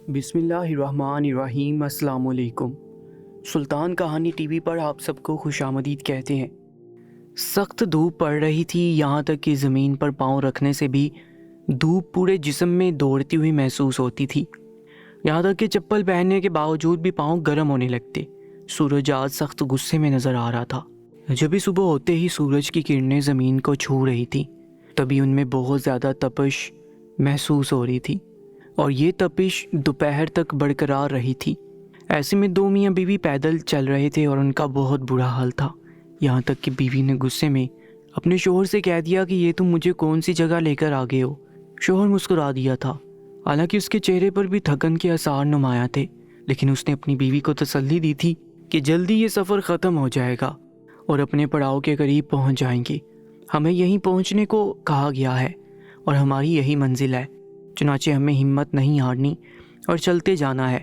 بسم اللہ الرحمن الرحیم۔ السلام علیکم۔ سلطان کہانی ٹی وی پر آپ سب کو خوش آمدید کہتے ہیں۔ سخت دھوپ پڑ رہی تھی، یہاں تک کہ زمین پر پاؤں رکھنے سے بھی دھوپ پورے جسم میں دوڑتی ہوئی محسوس ہوتی تھی، یہاں تک کہ چپل پہننے کے باوجود بھی پاؤں گرم ہونے لگتے۔ سورج آج سخت غصے میں نظر آ رہا تھا۔ جب بھی صبح ہوتے ہی سورج کی کرنیں زمین کو چھو رہی تھی، تبھی ان میں بہت زیادہ تپش محسوس ہو رہی تھی، اور یہ تپش دوپہر تک برقرار رہی تھی۔ ایسے میں دو میاں بیوی پیدل چل رہے تھے اور ان کا بہت برا حال تھا، یہاں تک کہ بیوی نے غصے میں اپنے شوہر سے کہہ دیا کہ یہ تم مجھے کون سی جگہ لے کر آ گئے ہو۔ شوہر مسکرا دیا تھا، حالانکہ اس کے چہرے پر بھی تھکن کے آثار نمایاں تھے، لیکن اس نے اپنی بیوی کو تسلی دی تھی کہ جلدی یہ سفر ختم ہو جائے گا اور اپنے پڑاؤ کے قریب پہنچ جائیں گے۔ ہمیں یہیں پہنچنے کو کہا گیا ہے اور ہماری یہی منزل ہے، چنانچہ ہمیں ہمت نہیں ہارنی اور چلتے جانا ہے۔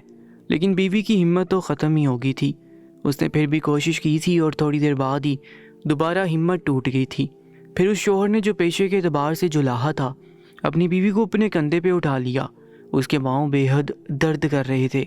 لیکن بیوی کی ہمت تو ختم ہی ہو گئی تھی، اس نے پھر بھی کوشش کی تھی اور تھوڑی دیر بعد ہی دوبارہ ہمت ٹوٹ گئی تھی۔ پھر اس شوہر نے جو پیشے کے اعتبار سے جلاہا تھا، اپنی بیوی کو اپنے کندھے پہ اٹھا لیا۔ اس کے پاؤں بے حد درد کر رہے تھے،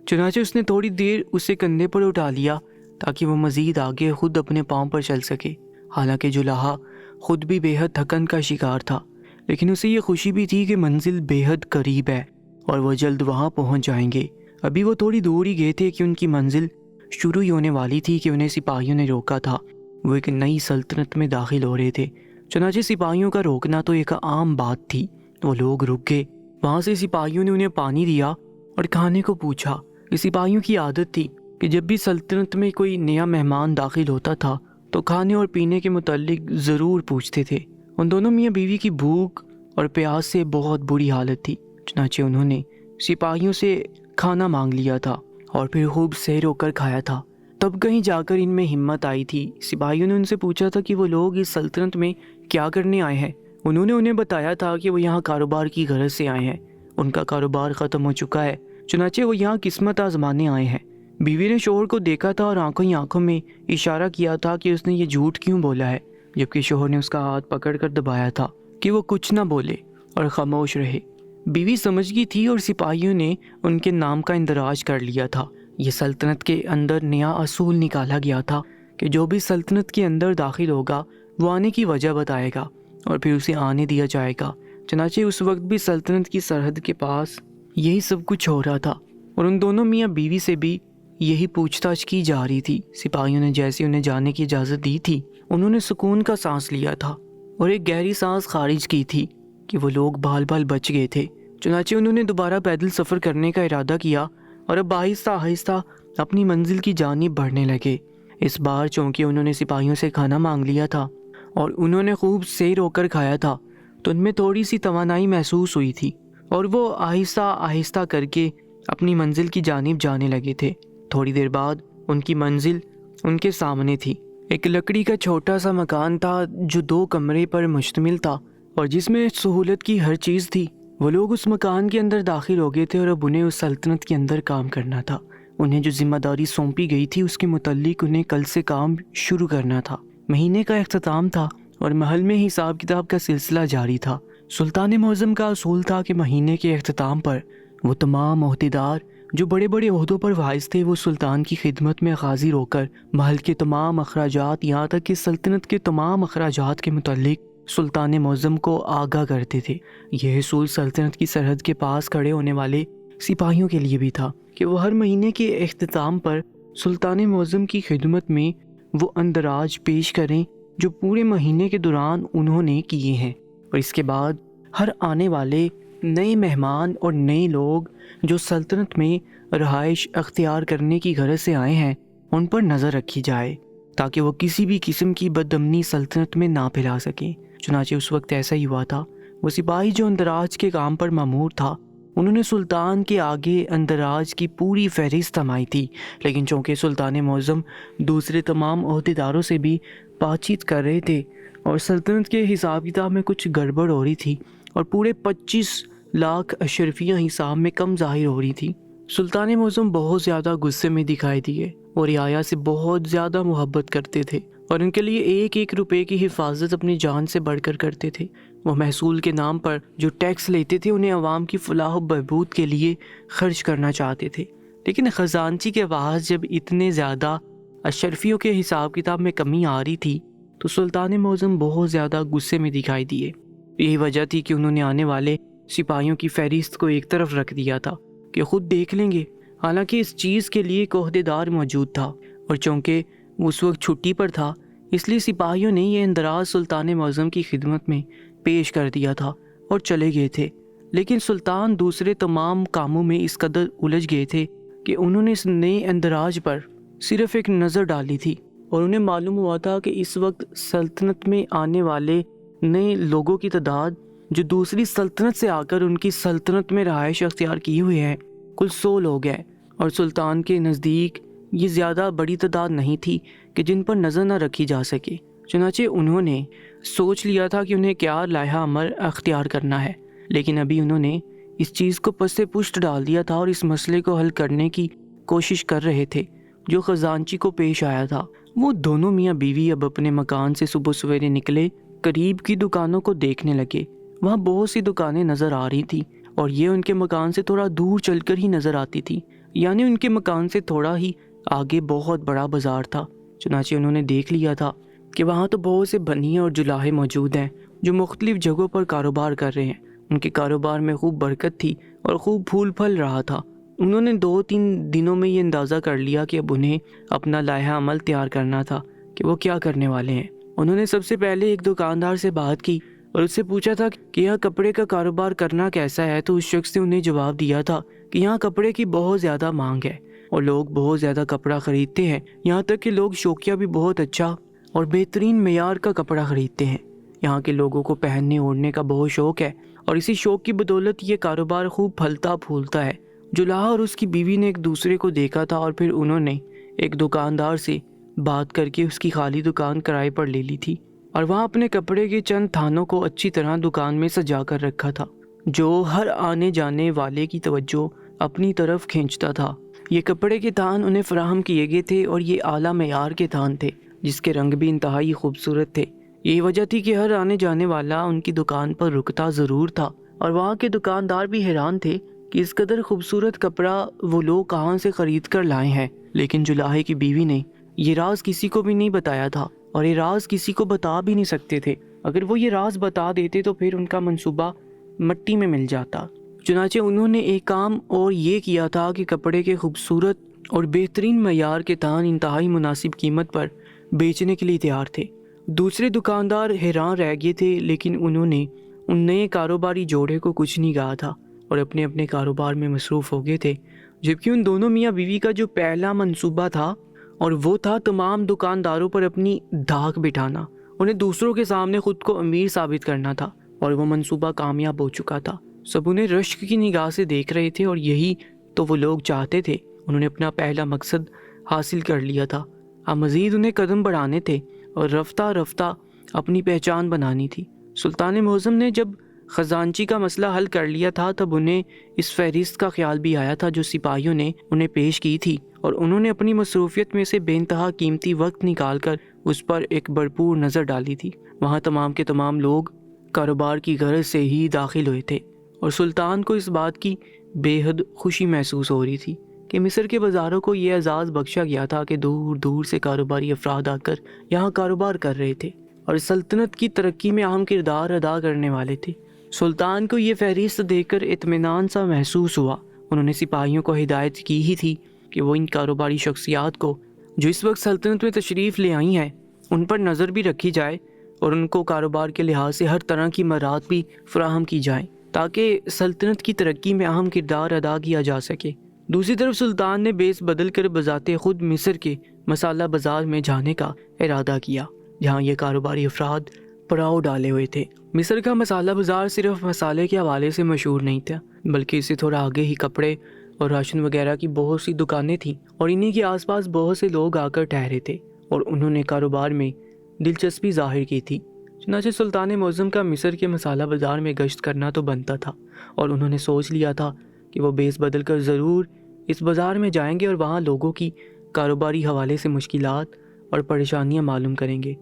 چنانچہ اس نے تھوڑی دیر اسے کندھے پر اٹھا لیا تاکہ وہ مزید آگے خود اپنے پاؤں پر چل سکے۔ حالانکہ جلاہا خود بھی بے حد تھکن کا شکار تھا، لیکن اسے یہ خوشی بھی تھی کہ منزل بے حد قریب ہے اور وہ جلد وہاں پہنچ جائیں گے۔ ابھی وہ تھوڑی دور ہی گئے تھے کہ ان کی منزل شروع ہی ہونے والی تھی کہ انہیں سپاہیوں نے روکا تھا۔ وہ ایک نئی سلطنت میں داخل ہو رہے تھے، چنانچہ سپاہیوں کا روکنا تو ایک عام بات تھی۔ وہ لوگ رک گئے، وہاں سے سپاہیوں نے انہیں پانی دیا اور کھانے کو پوچھا۔ اس سپاہیوں کی عادت تھی کہ جب بھی سلطنت میں کوئی نیا مہمان داخل ہوتا تھا تو کھانے اور پینے کے متعلق ضرور پوچھتے تھے۔ ان دونوں میاں بیوی کی بھوک اور پیاس سے بہت بری حالت تھی، چنانچہ انہوں نے سپاہیوں سے کھانا مانگ لیا تھا اور پھر خوب سیر ہو کر کھایا تھا۔ تب کہیں جا کر ان میں ہمت آئی تھی۔ سپاہیوں نے ان سے پوچھا تھا کہ وہ لوگ اس سلطنت میں کیا کرنے آئے ہیں۔ انہوں نے انہیں بتایا تھا کہ وہ یہاں کاروبار کی غرض سے آئے ہیں، ان کا کاروبار ختم ہو چکا ہے، چنانچہ وہ یہاں قسمت آزمانے آئے ہیں۔ بیوی نے شوہر کو دیکھا تھا اور آنکھوں ہی آنکھوں میں اشارہ کیا تھا کہ اس نے یہ جھوٹ کیوں بولا ہے، جبکہ شوہر نے اس کا ہاتھ پکڑ کر دبایا تھا کہ وہ کچھ نہ بولے اور خاموش رہے۔ بیوی سمجھ گئی تھی اور سپاہیوں نے ان کے نام کا اندراج کر لیا تھا۔ یہ سلطنت کے اندر نیا اصول نکالا گیا تھا کہ جو بھی سلطنت کے اندر داخل ہوگا وہ آنے کی وجہ بتائے گا اور پھر اسے آنے دیا جائے گا۔ چنانچہ اس وقت بھی سلطنت کی سرحد کے پاس یہی سب کچھ ہو رہا تھا اور ان دونوں میاں بیوی سے بھی یہی پوچھ تاچھ کی جا رہی تھی۔ سپاہیوں نے جیسے انہیں جانے کی اجازت دی تھی، انہوں نے سکون کا سانس لیا تھا اور ایک گہری سانس خارج کی تھی کہ وہ لوگ بال بال بچ گئے تھے۔ چنانچہ انہوں نے دوبارہ پیدل سفر کرنے کا ارادہ کیا اور اب آہستہ آہستہ اپنی منزل کی جانب بڑھنے لگے۔ اس بار چونکہ انہوں نے سپاہیوں سے کھانا مانگ لیا تھا اور انہوں نے خوب سیر ہو کر کھایا تھا، تو ان میں تھوڑی سی توانائی محسوس ہوئی تھی اور وہ آہستہ آہستہ کر کے اپنی منزل کی جانب جانے لگے تھے۔ تھوڑی دیر بعد ان کی منزل ان کے سامنے تھی۔ ایک لکڑی کا چھوٹا سا مکان تھا جو 2 کمرے پر مشتمل تھا اور جس میں سہولت کی ہر چیز تھی۔ وہ لوگ اس مکان کے اندر داخل ہو گئے تھے اور اب انہیں اس سلطنت کے اندر کام کرنا تھا۔ انہیں جو ذمہ داری سونپی گئی تھی اس کے متعلق انہیں کل سے کام شروع کرنا تھا۔ مہینے کا اختتام تھا اور محل میں حساب کتاب کا سلسلہ جاری تھا۔ سلطان معظم کا اصول تھا کہ مہینے کے اختتام پر وہ تمام عہدیدار جو بڑے بڑے عہدوں پر فائز تھے وہ سلطان کی خدمت میں حاضر ہو کر محل کے تمام اخراجات، یہاں تک کہ سلطنت کے تمام اخراجات کے متعلق سلطان معظم کو آگاہ کرتے تھے۔ یہ اصول سلطنت کی سرحد کے پاس کھڑے ہونے والے سپاہیوں کے لیے بھی تھا کہ وہ ہر مہینے کے اختتام پر سلطان معظم کی خدمت میں وہ اندراج پیش کریں جو پورے مہینے کے دوران انہوں نے کیے ہیں، اور اس کے بعد ہر آنے والے نئے مہمان اور نئے لوگ جو سلطنت میں رہائش اختیار کرنے کی غرض سے آئے ہیں ان پر نظر رکھی جائے تاکہ وہ کسی بھی قسم کی بد امنی سلطنت میں نہ پھیلا سکیں۔ چنانچہ اس وقت ایسا ہی ہوا تھا۔ وہ سپاہی جو اندراج کے کام پر مامور تھا، انہوں نے سلطان کے آگے اندراج کی پوری فہرست تھمائی تھی، لیکن چونکہ سلطان معظم دوسرے تمام عہدیداروں سے بھی بات چیت کر رہے تھے اور سلطنت کے حساب کتاب میں کچھ گڑبڑ ہو رہی تھی اور پورے 25 لاکھ اشرفیہ حساب میں کم ظاہر ہو رہی تھی، سلطان معظم بہت زیادہ غصے میں دکھائی دیے اور رعایا سے بہت زیادہ محبت کرتے تھے اور ان کے لیے ایک ایک روپے کی حفاظت اپنی جان سے بڑھ کر کرتے تھے۔ وہ محصول کے نام پر جو ٹیکس لیتے تھے انہیں عوام کی فلاح و بہبود کے لیے خرچ کرنا چاہتے تھے، لیکن خزانچی کے پاس جب اتنے زیادہ اشرفیوں کے حساب کتاب میں کمی آ رہی تھی تو سلطان معظم بہت زیادہ غصے میں دکھائی دیے۔ یہی وجہ تھی کہ انہوں نے آنے والے سپاہیوں کی فہرست کو ایک طرف رکھ دیا تھا کہ خود دیکھ لیں گے، حالانکہ اس چیز کے لیے ایک عہدیدار موجود تھا، اور چونکہ وہ اس وقت چھٹی پر تھا اس لیے سپاہیوں نے یہ اندراز سلطان معظم کی خدمت میں پیش کر دیا تھا اور چلے گئے تھے۔ لیکن سلطان دوسرے تمام کاموں میں اس قدر الجھ گئے تھے کہ انہوں نے اس نئے اندراج پر صرف ایک نظر ڈالی تھی، اور انہیں معلوم ہوا تھا کہ اس وقت سلطنت میں آنے والے نئے لوگوں کی تعداد جو دوسری سلطنت سے آ کر ان کی سلطنت میں رہائش اختیار کی ہوئے ہیں کل 100 لوگ ہیں، اور سلطان کے نزدیک یہ زیادہ بڑی تعداد نہیں تھی کہ جن پر نظر نہ رکھی جا سکے۔ چنانچہ انہوں نے سوچ لیا تھا کہ انہیں کیا لائحہ عمل اختیار کرنا ہے، لیکن ابھی انہوں نے اس چیز کو پس پشت ڈال دیا تھا اور اس مسئلے کو حل کرنے کی کوشش کر رہے تھے جو خزانچی کو پیش آیا تھا۔ وہ دونوں میاں بیوی اب اپنے مکان سے صبح سویرے نکلے، قریب کی دکانوں کو دیکھنے لگے۔ وہاں بہت سی دکانیں نظر آ رہی تھیں اور یہ ان کے مکان سے تھوڑا دور چل کر ہی نظر آتی تھی، یعنی ان کے مکان سے تھوڑا ہی آگے بہت بڑا بازار تھا۔ چنانچہ انہوں نے دیکھ لیا تھا کہ وہاں تو بہت سے بنیے اور جلاہے موجود ہیں جو مختلف جگہوں پر کاروبار کر رہے ہیں۔ ان کے کاروبار میں خوب برکت تھی اور خوب پھول پھل رہا تھا۔ انہوں نے 2-3 دنوں میں یہ اندازہ کر لیا کہ اب انہیں اپنا لائحہ عمل تیار کرنا تھا کہ وہ کیا کرنے والے ہیں۔ انہوں نے سب سے پہلے ایک دکاندار سے بات کی اور اس سے پوچھا تھا کہ یہاں کپڑے کا کاروبار کرنا کیسا ہے، تو اس شخص نے انہیں جواب دیا تھا کہ یہاں کپڑے کی بہت زیادہ مانگ ہے اور لوگ بہت زیادہ کپڑا خریدتے ہیں، یہاں تک کہ لوگ شوقیہ بھی بہت اچھا اور بہترین معیار کا کپڑا خریدتے ہیں۔ یہاں کے لوگوں کو پہننے اوڑھنے کا بہت شوق ہے اور اسی شوق کی بدولت یہ کاروبار خوب پھلتا پھولتا ہے۔ جلاہا اور اس کی بیوی نے ایک دوسرے کو دیکھا تھا اور پھر انہوں نے ایک دکاندار سے بات کر کے اس کی خالی دکان کرائے پر لے لی تھی اور وہاں اپنے کپڑے کے چند تھانوں کو اچھی طرح دکان میں سجا کر رکھا تھا جو ہر آنے جانے والے کی توجہ اپنی طرف کھینچتا تھا۔ یہ کپڑے کے تھان انہیں فراہم کیے گئے تھے اور یہ اعلیٰ معیار کے تھان تھے جس کے رنگ بھی انتہائی خوبصورت تھے۔ یہی وجہ تھی کہ ہر آنے جانے والا ان کی دکان پر رکتا ضرور تھا اور وہاں کے دکاندار بھی حیران تھے کہ اس قدر خوبصورت کپڑا وہ لوگ کہاں سے خرید کر لائے ہیں۔ لیکن جلاہے کی بیوی نے یہ راز کسی کو بھی نہیں بتایا تھا اور یہ راز کسی کو بتا بھی نہیں سکتے تھے۔ اگر وہ یہ راز بتا دیتے تو پھر ان کا منصوبہ مٹی میں مل جاتا۔ چنانچہ انہوں نے ایک کام اور یہ کیا تھا کہ کپڑے کے خوبصورت اور بہترین معیار کے تھان انتہائی مناسب قیمت پر بیچنے کے لیے تیار تھے۔ دوسرے دکاندار حیران رہ گئے تھے، لیکن انہوں نے ان نئے کاروباری جوڑے کو کچھ نہیں کہا تھا اور اپنے اپنے کاروبار میں مصروف ہو گئے تھے، جبکہ ان دونوں میاں بیوی کا جو پہلا منصوبہ تھا اور وہ تھا تمام دکانداروں پر اپنی دھاک بٹھانا، انہیں دوسروں کے سامنے خود کو امیر ثابت کرنا تھا، اور وہ منصوبہ کامیاب ہو چکا تھا۔ سب انہیں رشک کی نگاہ سے دیکھ رہے تھے اور یہی تو وہ لوگ چاہتے تھے۔ انہوں نے اپنا پہلا مقصد حاصل کر لیا تھا، اب مزید انہیں قدم بڑھانے تھے اور رفتہ رفتہ اپنی پہچان بنانی تھی۔ سلطان معظم نے جب خزانچی کا مسئلہ حل کر لیا تھا تب انہیں اس فہرست کا خیال بھی آیا تھا جو سپاہیوں نے انہیں پیش کی تھی، اور انہوں نے اپنی مصروفیت میں سے بے انتہا قیمتی وقت نکال کر اس پر ایک بھرپور نظر ڈالی تھی۔ وہاں تمام کے تمام لوگ کاروبار کی غرض سے ہی داخل ہوئے تھے اور سلطان کو اس بات کی بے حد خوشی محسوس ہو رہی تھی کہ مصر کے بازاروں کو یہ اعزاز بخشا گیا تھا کہ دور دور سے کاروباری افراد آ کر یہاں کاروبار کر رہے تھے اور سلطنت کی ترقی میں اہم کردار ادا کرنے والے تھے۔ سلطان کو یہ فہرست دیکھ کر اطمینان سا محسوس ہوا۔ انہوں نے سپاہیوں کو ہدایت کی ہی تھی کہ وہ ان کاروباری شخصیات کو جو اس وقت سلطنت میں تشریف لے آئی ہیں ان پر نظر بھی رکھی جائے اور ان کو کاروبار کے لحاظ سے ہر طرح کی مہارت بھی فراہم کی جائیں تاکہ سلطنت کی ترقی میں اہم کردار ادا کیا جا سکے۔ دوسری طرف سلطان نے بیس بدل کر بذات خود مصر کے مسالہ بازار میں جانے کا ارادہ کیا جہاں یہ کاروباری افراد پڑاؤ ڈالے ہوئے تھے۔ مصر کا مسالہ بازار صرف مسالے کے حوالے سے مشہور نہیں تھا بلکہ اس سے تھوڑا آگے ہی کپڑے اور راشن وغیرہ کی بہت سی دکانیں تھیں اور انہی کے آس پاس بہت سے لوگ آ کر ٹھہرے تھے اور انہوں نے کاروبار میں دلچسپی ظاہر کی تھی۔ چنانچہ سلطان معظم کا مصر کے مسالہ بازار میں گشت کرنا تو بنتا تھا اور انہوں نے سوچ لیا تھا کہ وہ بیس بدل کر ضرور اس بازار میں جائیں گے اور وہاں لوگوں کی کاروباری حوالے سے مشکلات اور پریشانیاں معلوم کریں گے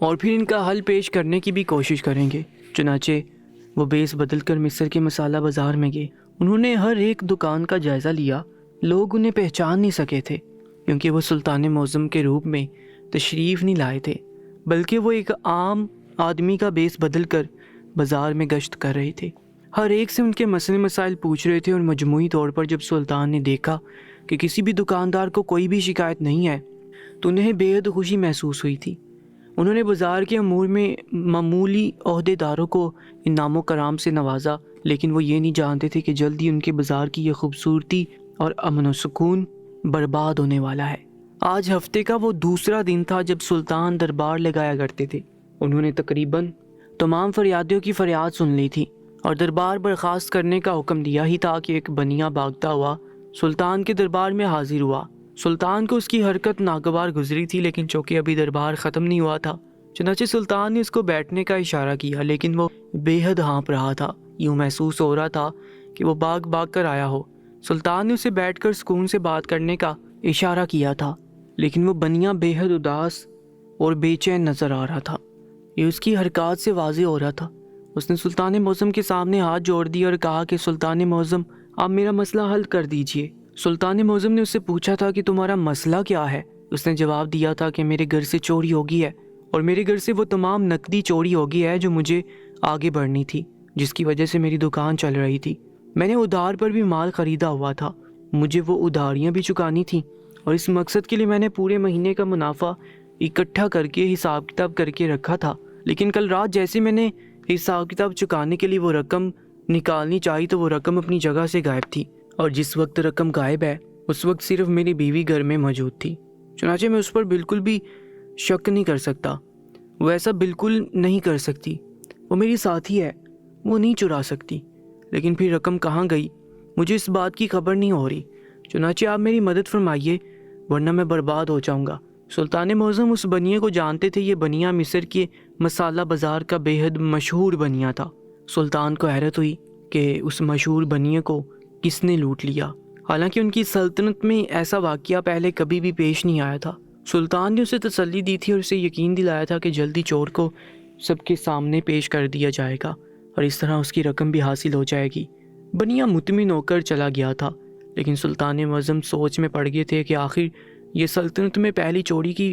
اور پھر ان کا حل پیش کرنے کی بھی کوشش کریں گے۔ چنانچہ وہ بیس بدل کر مصر کے مسالہ بازار میں گئے۔ انہوں نے ہر ایک دکان کا جائزہ لیا۔ لوگ انہیں پہچان نہیں سکے تھے کیونکہ وہ سلطان معظم کے روپ میں تشریف نہیں لائے تھے، بلکہ وہ ایک عام آدمی کا بیس بدل کر بازار میں گشت کر رہے تھے۔ ہر ایک سے ان کے مسئلے مسائل پوچھ رہے تھے، اور مجموعی طور پر جب سلطان نے دیکھا کہ کسی بھی دکاندار کو کوئی بھی شکایت نہیں ہے تو انہیں بے حد خوشی محسوس ہوئی تھی۔ انہوں نے بازار کے امور میں معمولی عہدے داروں کو انعام و کرام سے نوازا، لیکن وہ یہ نہیں جانتے تھے کہ جلد ہی ان کے بازار کی یہ خوبصورتی اور امن و سکون برباد ہونے والا ہے۔ آج ہفتے کا وہ دوسرا دن تھا جب سلطان دربار لگایا کرتے تھے۔ انہوں نے تقریباً تمام فریادیوں کی فریاد سن لی تھی اور دربار برخاست کرنے کا حکم دیا ہی تھا کہ ایک بنیا بھاگتا ہوا سلطان کے دربار میں حاضر ہوا۔ سلطان کو اس کی حرکت ناگوار گزری تھی، لیکن چونکہ ابھی دربار ختم نہیں ہوا تھا، چنانچہ سلطان نے اس کو بیٹھنے کا اشارہ کیا، لیکن وہ بے حد ہانپ رہا تھا۔ یوں محسوس ہو رہا تھا کہ وہ بھاگ بھاگ کر آیا ہو۔ سلطان نے اسے بیٹھ کر سکون سے بات کرنے کا اشارہ کیا تھا، لیکن وہ بنیا بے حد اداس اور بے چین نظر آ رہا تھا۔ یہ اس کی حرکات سے واضح ہو رہا تھا۔ اس نے سلطان معظم کے سامنے ہاتھ جوڑ دیے اور کہا کہ سلطان معظم، آپ میرا مسئلہ حل کر دیجئے۔ سلطان معظم نے اس سے پوچھا تھا کہ تمہارا مسئلہ کیا ہے؟ اس نے جواب دیا تھا کہ میرے گھر سے چوری ہو گئی ہے، اور میرے گھر سے وہ تمام نقدی چوری ہو گئی ہے جو مجھے آگے بڑھنی تھی، جس کی وجہ سے میری دکان چل رہی تھی۔ میں نے ادھار پر بھی مال خریدا ہوا تھا، مجھے وہ ادھاریاں بھی چکانی تھیں، اور اس مقصد کے لیے میں نے پورے مہینے کا منافع اکٹھا کر کے حساب کتاب کر کے رکھا تھا، لیکن کل رات جیسے میں نے حساب کتاب چکانے کے لیے وہ رقم نکالنی چاہی تو وہ رقم اپنی جگہ سے غائب تھی، اور جس وقت رقم غائب ہے اس وقت صرف میری بیوی گھر میں موجود تھی۔ چنانچہ میں اس پر بالکل بھی شک نہیں کر سکتا، وہ ایسا بالکل نہیں کر سکتی، وہ میری ساتھی ہے، وہ نہیں چرا سکتی۔ لیکن پھر رقم کہاں گئی مجھے اس بات کی خبر نہیں ہو رہی، چنانچہ آپ میری مدد فرمائیے ورنہ میں برباد ہو جاؤں گا۔ سلطان معظم اس بنیے کو جانتے تھے، یہ بنیا مصر کے مسالہ بازار کا بے حد مشہور بنیا تھا۔ سلطان کو حیرت ہوئی کہ اس مشہور بنیے کو کس نے لوٹ لیا، حالانکہ ان کی سلطنت میں ایسا واقعہ پہلے کبھی بھی پیش نہیں آیا تھا۔ سلطان نے اسے تسلی دی تھی اور اسے یقین دلایا تھا کہ جلدی چور کو سب کے سامنے پیش کر دیا جائے گا اور اس طرح اس کی رقم بھی حاصل ہو جائے گی۔ بنیا مطمئن ہو کر چلا گیا تھا، لیکن سلطان معظم سوچ میں پڑ گئے تھے کہ آخر یہ سلطنت میں پہلی چوری کی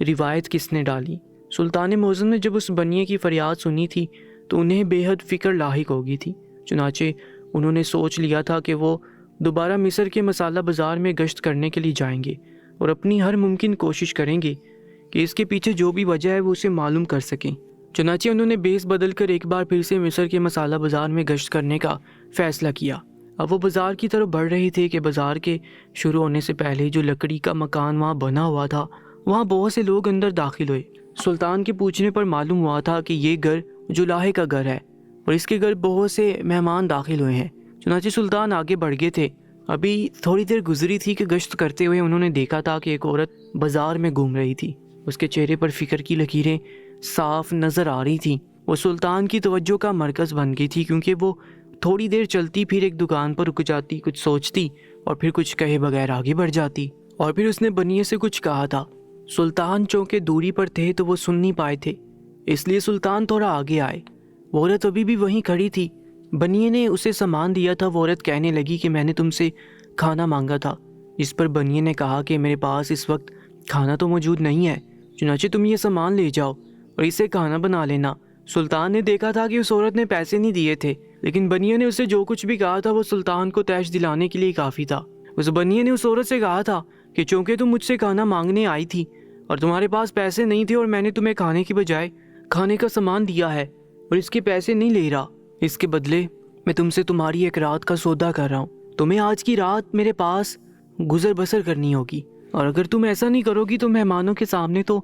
روایت کس نے ڈالی۔ سلطان معظم نے جب اس بنیے کی فریاد سنی تھی تو انہیں بے حد فکر لاحق ہو گئی تھی، چنانچہ انہوں نے سوچ لیا تھا کہ وہ دوبارہ مصر کے مسالہ بازار میں گشت کرنے کے لیے جائیں گے اور اپنی ہر ممکن کوشش کریں گے کہ اس کے پیچھے جو بھی وجہ ہے وہ اسے معلوم کر سکیں۔ چنانچہ انہوں نے بیس بدل کر ایک بار پھر سے مصر کے مسالہ بازار میں گشت کرنے کا فیصلہ کیا۔ اب وہ بازار کی طرف بڑھ رہے تھے کہ بازار کے شروع ہونے سے پہلے جو لکڑی کا مکان وہاں بنا ہوا تھا، وہاں بہت سے لوگ اندر داخل ہوئے۔ سلطان کے پوچھنے پر معلوم ہوا تھا کہ یہ گھر جولاہے کا گھر ہے اور اس کے گھر بہت سے مہمان داخل ہوئے ہیں۔ چنانچہ سلطان آگے بڑھ گئے تھے۔ ابھی تھوڑی دیر گزری تھی کہ گشت کرتے ہوئے انہوں نے دیکھا تھا کہ ایک عورت بازار میں گھوم رہی تھی۔ اس کے چہرے پر فکر کی لکیریں صاف نظر آ رہی تھیں۔ وہ سلطان کی توجہ کا مرکز بن گئی تھی، کیونکہ وہ تھوڑی دیر چلتی پھر ایک دکان پر رک جاتی، کچھ سوچتی اور پھر کچھ کہے بغیر آگے بڑھ جاتی، اور پھر اس نے بنیے سے کچھ کہا تھا۔ سلطان چونکہ دوری پر تھے تو وہ سن نہیں پائے تھے، اس لیے سلطان تھوڑا آگے آئے۔ وہ عورت ابھی بھی وہیں کھڑی تھی۔ بنیے نے اسے سامان دیا تھا۔ وہ عورت کہنے لگی کہ میں نے تم سے کھانا مانگا تھا، اس پر بنیے نے کہا کہ میرے پاس اس وقت کھانا تو موجود نہیں ہے، چنانچہ تم یہ سامان لے جاؤ اور اسے کھانا بنا لینا۔ سلطان نے دیکھا تھا کہ اس عورت نے پیسے نہیں دیے تھے، لیکن بنیے نے اسے جو کچھ بھی کہا تھا وہ سلطان کو تیش دلانے کے لیے کافی تھا۔ اس بنیے نے اس عورت سے کہا تھا کہ چونکہ تم مجھ سے کھانا مانگنے آئی تھی اور تمہارے پاس پیسے نہیں تھے اور میں نے تمہیں کھانے کی بجائے کھانے کا سامان دیا ہے اور اس کے پیسے نہیں لے رہا، اس کے بدلے میں تم سے تمہاری ایک رات کا سودا کر رہا ہوں۔ تمہیں آج کی رات میرے پاس گزر بسر کرنی ہوگی، اور اگر تم ایسا نہیں کرو گی تو مہمانوں کے سامنے تو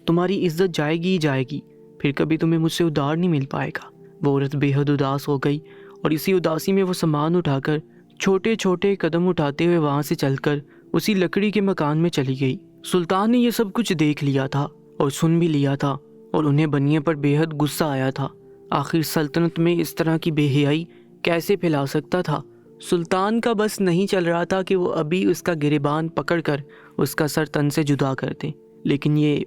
تمہاری عزت جائے گی ہی جائے گی، پھر کبھی تمہیں مجھ سے ادھار نہیں مل پائے گا۔ وہ عورت بے حد اداس ہو گئی اور اسی اداسی میں وہ سامان اٹھا کر چھوٹے چھوٹے قدم اٹھاتے ہوئے وہاں سے چل کر اسی لکڑی کے مکان میں چلی گئی۔ سلطان نے یہ سب کچھ دیکھ لیا تھا اور سن بھی لیا تھا، اور انہیں بنیے پر بے حد غصہ آیا تھا۔ آخر سلطنت میں اس طرح کی بے حیائی کیسے پھیلا سکتا تھا؟ سلطان کا بس نہیں چل رہا تھا کہ وہ ابھی اس کا گریبان پکڑ کر اس کا سر تن سے جدا کر دیں، لیکن یہ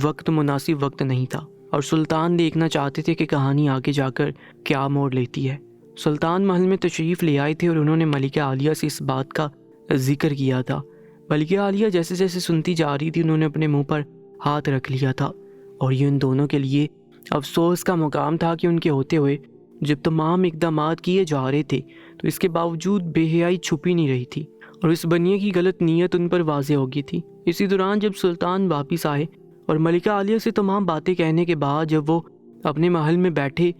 وقت مناسب وقت نہیں تھا اور سلطان دیکھنا چاہتے تھے کہ کہانی آگے جا کر کیا موڑ لیتی ہے۔ سلطان محل میں تشریف لے آئے تھے اور انہوں نے ملکہ عالیہ سے اس بات کا ذکر کیا تھا۔ ملکہ عالیہ جیسے جیسے سنتی جا رہی تھی انہوں نے اپنے منہ پر ہاتھ رکھ لیا تھا، اور یہ ان دونوں کے لیے افسوس کا مقام تھا کہ ان کے ہوتے ہوئے جب تمام اقدامات کیے جا رہے تھے تو اس کے باوجود بے حیائی چھپی نہیں رہی تھی اور اس بنیے کی غلط نیت ان پر واضح ہو گئی تھی۔ اسی دوران جب سلطان واپس آئے اور ملکہ عالیہ سے تمام باتیں کہنے کے بعد جب وہ اپنے محل میں بیٹھے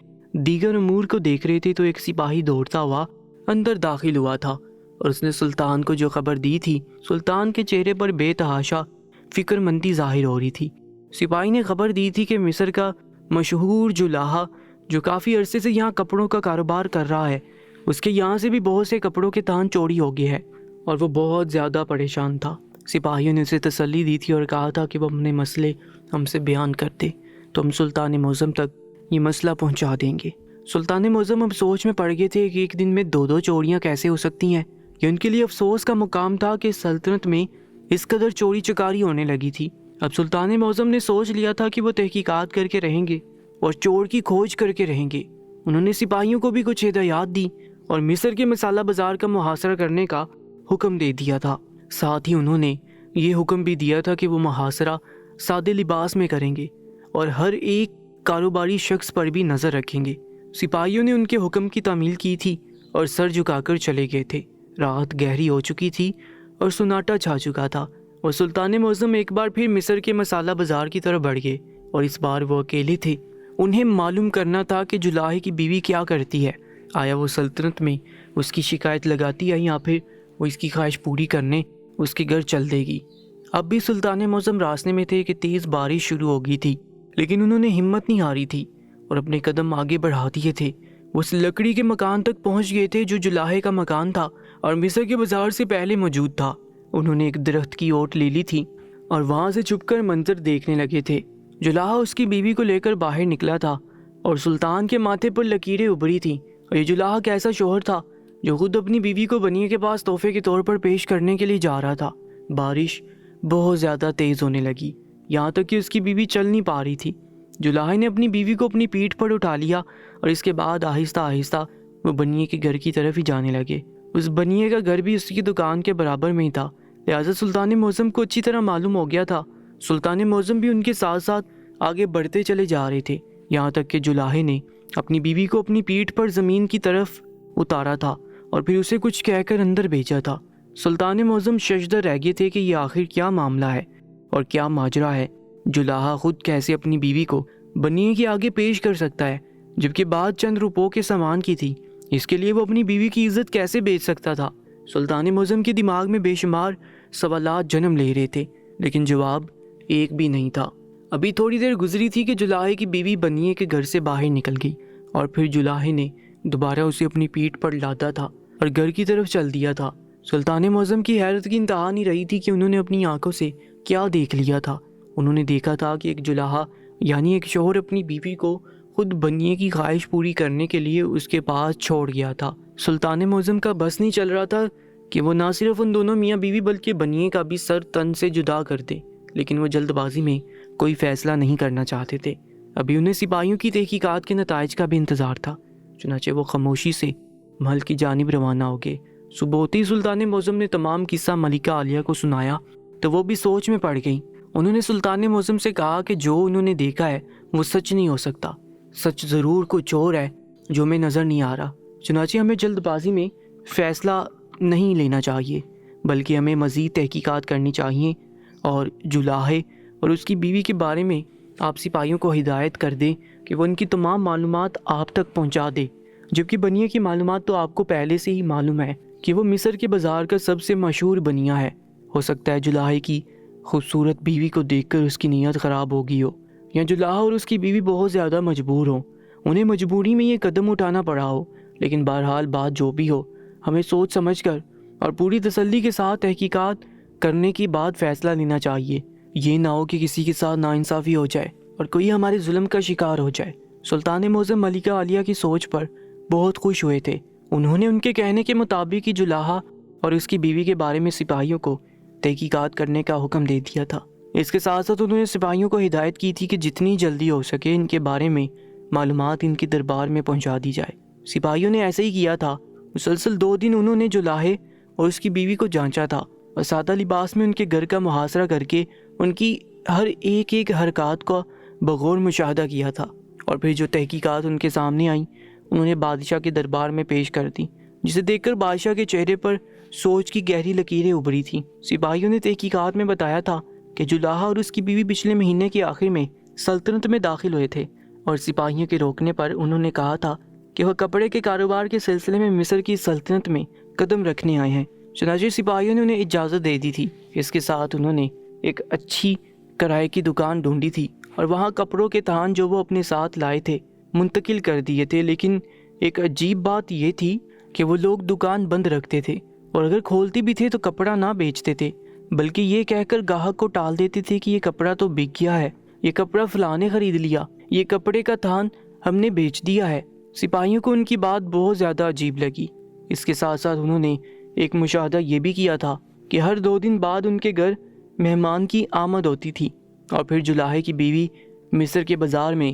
دیگر امور کو دیکھ رہے تھے تو ایک سپاہی دوڑتا ہوا اندر داخل ہوا تھا اور اس نے سلطان کو جو خبر دی تھی، سلطان کے چہرے پر بے تحاشا فکر مندی ظاہر ہو رہی تھی۔ سپاہی نے خبر دی تھی کہ مصر کا مشہور جلاحہ جو کافی عرصے سے یہاں کپڑوں کا کاروبار کر رہا ہے، اس کے یہاں سے بھی بہت سے کپڑوں کے تان چوری ہو گئے ہیں اور وہ بہت زیادہ پریشان تھا۔ سپاہیوں نے اسے تسلی دی تھی اور کہا تھا کہ وہ اپنے مسئلے ہم سے بیان کر دے تو ہم سلطان معظم تک یہ مسئلہ پہنچا دیں گے۔ سلطان معظم اب سوچ میں پڑ گئے تھے کہ ایک دن میں دو چوریاں کیسے ہو سکتی ہیں۔ یہ ان کے لیے افسوس کا مقام تھا کہ سلطنت میں اس قدر چوری چکاری ہونے لگی تھی۔ اب سلطان معظم نے سوچ لیا تھا کہ وہ تحقیقات کر کے رہیں گے اور چور کی کھوج کر کے رہیں گے۔ انہوں نے سپاہیوں کو بھی کچھ ہدایات دی اور مصر کے مسالہ بازار کا محاصرہ کرنے کا حکم دے دیا تھا۔ ساتھ ہی انہوں نے یہ حکم بھی دیا تھا کہ وہ محاصرہ سادے لباس میں کریں گے اور ہر ایک کاروباری شخص پر بھی نظر رکھیں گے۔ سپاہیوں نے ان کے حکم کی تعمیل کی تھی اور سر جھکا کر چلے گئے تھے۔ رات گہری ہو چکی تھی اور سناٹا چھا چکا تھا اور سلطان معظم ایک بار پھر مصر کے مسالہ بازار کی طرف بڑھ گئے اور اس بار وہ اکیلے تھے۔ انہیں معلوم کرنا تھا کہ جلاحے کی بیوی کیا کرتی ہے، آیا وہ سلطنت میں اس کی شکایت لگاتی ہے یا پھر وہ اس کی خواہش پوری کرنے اس کے گھر چل دے گی۔ اب بھی سلطان معظم راستے میں تھے کہ تیز بارش شروع ہو گئی تھی، لیکن انہوں نے ہمت نہیں ہاری تھی اور اپنے قدم آگے بڑھا دیے تھے۔ وہ اس لکڑی کے مکان تک پہنچ گئے تھے جو جلاحے کا مکان تھا اور مصر کے بازار سے پہلے موجود تھا۔ انہوں نے ایک درخت کی اوٹ لے لی تھی اور وہاں سے چھپ کر منظر دیکھنے لگے تھے۔ جلاحہ اس کی بیوی کو لے کر باہر نکلا تھا اور سلطان کے ماتھے پر لکیریں ابھری تھیں، اور یہ جلاحہ کیسا شوہر تھا جو خود اپنی بیوی کو بنیے کے پاس تحفے کے طور پر پیش کرنے کے لیے جا رہا تھا۔ بارش بہت زیادہ تیز ہونے لگی، یہاں تک کہ اس کی بیوی چل نہیں پا رہی تھی۔ جلاحہ نے اپنی بیوی کو اپنی پیٹھ پر اٹھا لیا اور اس کے بعد آہستہ آہستہ وہ بنیے کے گھر کی طرف ہی جانے لگے۔ اس بنیے کا گھر بھی اس کی دکان کے برابر میں ہی تھا، لہٰذا سلطان معظم کو اچھی طرح معلوم ہو گیا تھا۔ سلطان معظم بھی ان کے ساتھ ساتھ آگے بڑھتے چلے جا رہے تھے، یہاں تک کہ جلاحے نے اپنی بیوی کو اپنی پیٹھ پر زمین کی طرف اتارا تھا اور پھر اسے کچھ کہہ کر اندر بھیجا تھا۔ سلطان معظم ششدر رہ گئے تھے کہ یہ آخر کیا معاملہ ہے اور کیا ماجرا ہے۔ جلاحہ خود کیسے اپنی بیوی کو بنیے کے آگے پیش کر سکتا ہے جبکہ بات چند روپوں کے سامان کی تھی؟ اس کے لیے وہ اپنی بیوی کی عزت کیسے بیچ سکتا تھا؟ سلطان معظم کے دماغ میں بے شمار سوالات جنم لے رہے تھے، لیکن جواب ایک بھی نہیں تھا۔ ابھی تھوڑی دیر گزری تھی کہ جلاحے کی بیوی بنیے کے گھر سے باہر نکل گئی اور پھر جلاحے نے دوبارہ اسے اپنی پیٹھ پر لادا تھا اور گھر کی طرف چل دیا تھا۔ سلطان معظم کی حیرت کی انتہا نہیں رہی تھی کہ انہوں نے اپنی آنکھوں سے کیا دیکھ لیا تھا۔ انہوں نے دیکھا تھا کہ ایک جلاحہ یعنی ایک شوہر اپنی بیوی کو خود بنیے کی خواہش پوری کرنے کے لیے اس کے پاس چھوڑ گیا تھا۔ سلطان معظم کا بس نہیں چل رہا تھا کہ وہ نہ صرف ان دونوں میاں بیوی بلکہ بنیے کا بھی سر تن سے جدا کر دے، لیکن وہ جلد بازی میں کوئی فیصلہ نہیں کرنا چاہتے تھے۔ ابھی انہیں سپاہیوں کی تحقیقات کے نتائج کا بھی انتظار تھا، چنانچہ وہ خاموشی سے محل کی جانب روانہ ہو گئے۔ صبح ہوتے ہی سلطان معظم نے تمام قصہ ملکہ عالیہ کو سنایا تو وہ بھی سوچ میں پڑ گئیں۔ انہوں نے سلطان معظم سے کہا کہ جو انہوں نے دیکھا ہے وہ سچ نہیں ہو سکتا، سچ ضرور کچھ اور ہے جو ہمیں نظر نہیں آ رہا، چنانچہ ہمیں جلد بازی میں فیصلہ نہیں لینا چاہیے بلکہ ہمیں مزید تحقیقات کرنی چاہیے، اور جلاحے اور اس کی بیوی کے بارے میں آپ سپاہیوں کو ہدایت کر دیں کہ وہ ان کی تمام معلومات آپ تک پہنچا دے، جبکہ بنیے کی معلومات تو آپ کو پہلے سے ہی معلوم ہے کہ وہ مصر کے بازار کا سب سے مشہور بنیا ہے۔ ہو سکتا ہے جلاحے کی خوبصورت بیوی کو دیکھ کر اس کی نیت خراب ہو گئی ہو، یا جلاحہ اور اس کی بیوی بہت زیادہ مجبور ہوں، انہیں مجبوری میں یہ قدم اٹھانا پڑا ہو، لیکن بہرحال بات جو بھی ہو ہمیں سوچ سمجھ کر اور پوری تسلی کے ساتھ تحقیقات کرنے کے بعد فیصلہ لینا چاہیے۔ یہ نہ ہو کہ کسی کے ساتھ ناانصافی ہو جائے اور کوئی ہمارے ظلم کا شکار ہو جائے۔ سلطان معظم ملکہ عالیہ کی سوچ پر بہت خوش ہوئے تھے انہوں نے ان کے کہنے کے مطابق ہی جلاہا اور اس کی بیوی کے بارے میں سپاہیوں کو تحقیقات کرنے کا حکم دے دیا تھا۔ اس کے ساتھ ساتھ انہوں نے سپاہیوں کو ہدایت کی تھی کہ جتنی جلدی ہو سکے ان کے بارے میں معلومات ان کے دربار میں پہنچا دی جائے۔ سپاہیوں نے ایسے ہی کیا تھا۔ مسلسل 2 دن انہوں نے جلاہے اور اس کی بیوی کو جانچا تھا اور سادہ لباس میں ان کے گھر کا محاصرہ کر کے ان کی ہر ایک حرکات کا بغور مشاہدہ کیا تھا، اور پھر جو تحقیقات ان کے سامنے آئیں انہوں نے بادشاہ کے دربار میں پیش کر دی، جسے دیکھ کر بادشاہ کے چہرے پر سوچ کی گہری لکیریں ابھری تھیں۔ سپاہیوں نے تحقیقات میں بتایا تھا کہ جلاہا اور اس کی بیوی پچھلے مہینے کے آخر میں سلطنت میں داخل ہوئے تھے، اور سپاہیوں کے روکنے پر انہوں نے کہا تھا کہ وہ کپڑے کے کاروبار کے سلسلے میں مصر کی سلطنت میں قدم رکھنے آئے ہیں۔ چنانچہ سپاہیوں نے انہیں اجازت دے دی تھی۔ اس کے ساتھ انہوں نے ایک اچھی کرائے کی دکان ڈھونڈی تھی اور وہاں کپڑوں کے تھان جو وہ اپنے ساتھ لائے تھے منتقل کر دیے تھے، لیکن ایک عجیب بات یہ تھی کہ وہ لوگ دکان بند رکھتے تھے اور اگر کھولتی بھی تھے تو کپڑا نہ بیچتے تھے، بلکہ یہ کہہ کر گاہک کو ٹال دیتے تھے کہ یہ کپڑا تو بک گیا ہے، یہ کپڑا فلاں نے خرید لیا، یہ کپڑے کا تھان ہم نے بیچ دیا ہے۔ سپاہیوں کو ان کی بات بہت زیادہ عجیب لگی۔ اس کے ساتھ ساتھ انہوں نے ایک مشاہدہ یہ بھی کیا تھا کہ ہر 2 دن بعد ان کے گھر مہمان کی آمد ہوتی تھی، اور پھر جلاہے کی بیوی مصر کے بازار میں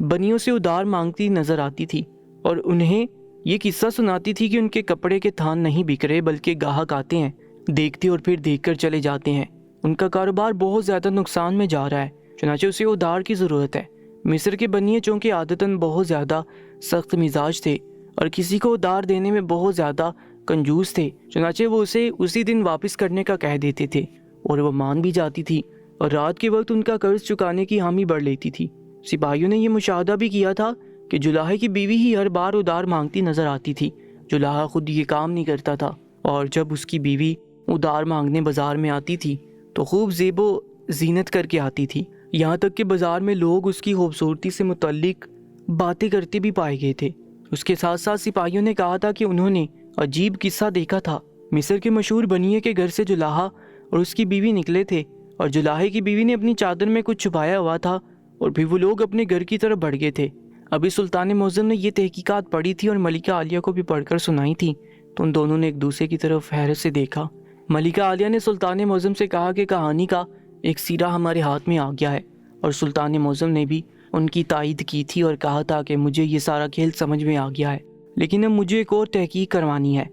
بنیوں سے ادار مانگتی نظر آتی تھی اور انہیں یہ قصہ سناتی تھی کہ ان کے کپڑے کے تھان نہیں بک رہے، بلکہ گاہک آتے ہیں، دیکھتے اور پھر دیکھ کر چلے جاتے ہیں، ان کا کاروبار بہت زیادہ نقصان میں جا رہا ہے، چنانچہ اسے ادار کی ضرورت ہے۔ مصر کے بنیے چونکہ عادتاً بہت زیادہ سخت مزاج تھے اور کسی کو ادار دینے میں بہت زیادہ کنجوس تھے، چنانچہ وہ اسے اسی دن واپس کرنے کا کہہ دیتے تھے اور وہ مان بھی جاتی تھی اور رات کے وقت ان کا قرض چکانے کی حامی بڑھ لیتی تھی۔ سپاہیوں نے یہ مشاہدہ بھی کیا تھا کہ جلاہے کی بیوی ہی ہر بار ادار مانگتی نظر آتی تھی۔ جلاہا خود یہ کام نہیں کرتا تھا، اور جب اس کی بیوی ادار مانگنے بازار میں آتی تھی تو خوب زیب و زینت کر کے آتی تھی، یہاں تک کہ بازار میں لوگ اس کی خوبصورتی سے متعلق باتیں کرتے بھی پائے گئے تھے۔ اس کے ساتھ ساتھ سپاہیوں نے کہا تھا کہ انہوں نے عجیب قصہ دیکھا تھا۔ مصر کے مشہور بنیے کے گھر سے جلاہا اور اس کی بیوی نکلے تھے، اور جلاہے کی بیوی نے اپنی چادر میں کچھ چھپایا ہوا تھا، اور پھر وہ لوگ اپنے گھر کی طرف بڑھ گئے تھے۔ ابھی سلطان معظم نے یہ تحقیقات پڑھی تھی اور ملکہ عالیہ کو بھی پڑھ کر سنائی تھی، تو ان دونوں نے ایک دوسرے کی طرف حیرت سے دیکھا۔ ملکہ عالیہ نے سلطان معظم سے کہا کہ کہانی کا ایک سرا ہمارے ہاتھ میں آ گیا ہے، اور سلطان معظم نے بھی ان کی تائید کی تھی اور کہا تھا کہ مجھے یہ سارا کھیل سمجھ میں آ گیا ہے، لیکن اب مجھے ایک اور تحقیق کروانی ہے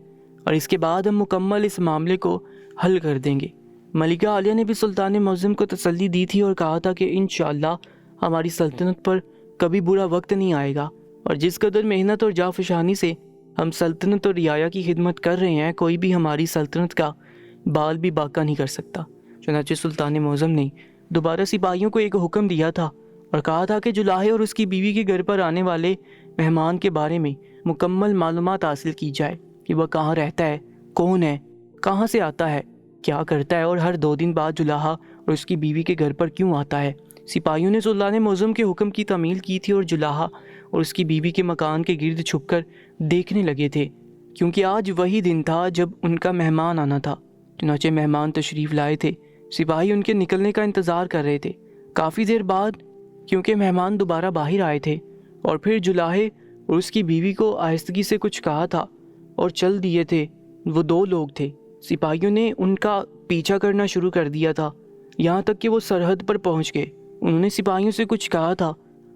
اور اس کے بعد ہم مکمل اس معاملے کو حل کر دیں گے۔ ملکہ عالیہ نے بھی سلطان معظم کو تسلی دی تھی اور کہا تھا کہ انشاءاللہ ہماری سلطنت پر کبھی برا وقت نہیں آئے گا، اور جس قدر محنت اور جافشانی سے ہم سلطنت اور رعایا کی خدمت کر رہے ہیں، کوئی بھی ہماری سلطنت کا بال بھی باقا نہیں کر سکتا۔ چنانچہ سلطان معظم نے دوبارہ سپاہیوں کو ایک حکم دیا تھا اور کہا تھا کہ جلاہے اور اس کی بیوی کے گھر پر آنے والے مہمان کے بارے میں مکمل معلومات حاصل کی جائے کہ وہ کہاں رہتا ہے، کون ہے، کہاں سے آتا ہے، کیا کرتا ہے، اور ہر 2 دن بعد جلاہا اور اس کی بیوی کے گھر پر کیوں آتا ہے۔ سپاہیوں نے سلطان معظم کے حکم کی تعمیل کی تھی اور جلاہا اور اس کی بیوی کے مکان کے گرد چھپ کر دیکھنے لگے تھے، کیونکہ آج وہی دن تھا جب ان کا مہمان آنا تھا۔ چنانچہ مہمان تشریف لائے تھے، سپاہی ان کے نکلنے کا انتظار کر رہے تھے۔ کافی دیر بعد کیونکہ مہمان دوبارہ باہر آئے تھے، اور پھر جلاہے اور اس کی بیوی کو آہستگی سے کچھ کہا تھا اور چل دیے تھے۔ وہ 2 لوگ تھے۔ سپاہیوں نے ان کا پیچھا کرنا شروع کر دیا تھا، یہاں تک کہ وہ سرحد پر پہنچ گئے۔ انہوں نے سپاہیوں سے کچھ کہا تھا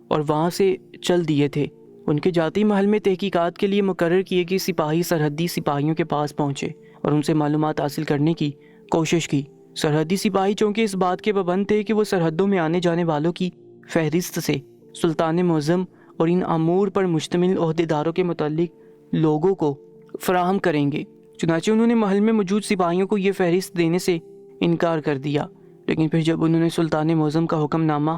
اور وہاں سے چل دیے تھے۔ ان کے جاتی محل میں تحقیقات کے لیے مقرر کیے گئے سپاہی سرحدی سپاہیوں کے پاس پہنچے اور ان سے معلومات حاصل کرنے کی کوشش کی۔ سرحدی سپاہی چونکہ اس بات کے پابند تھے کہ وہ سرحدوں میں آنے جانے والوں کی فہرست سے سلطان معظم اور ان امور پر مشتمل عہدیداروں کے متعلق لوگوں کو فراہم کریں گے، چنانچہ انہوں نے محل میں موجود سپاہیوں کو یہ فہرست دینے سے انکار کر دیا۔ لیکن پھر جب انہوں نے سلطان معظم کا حکم نامہ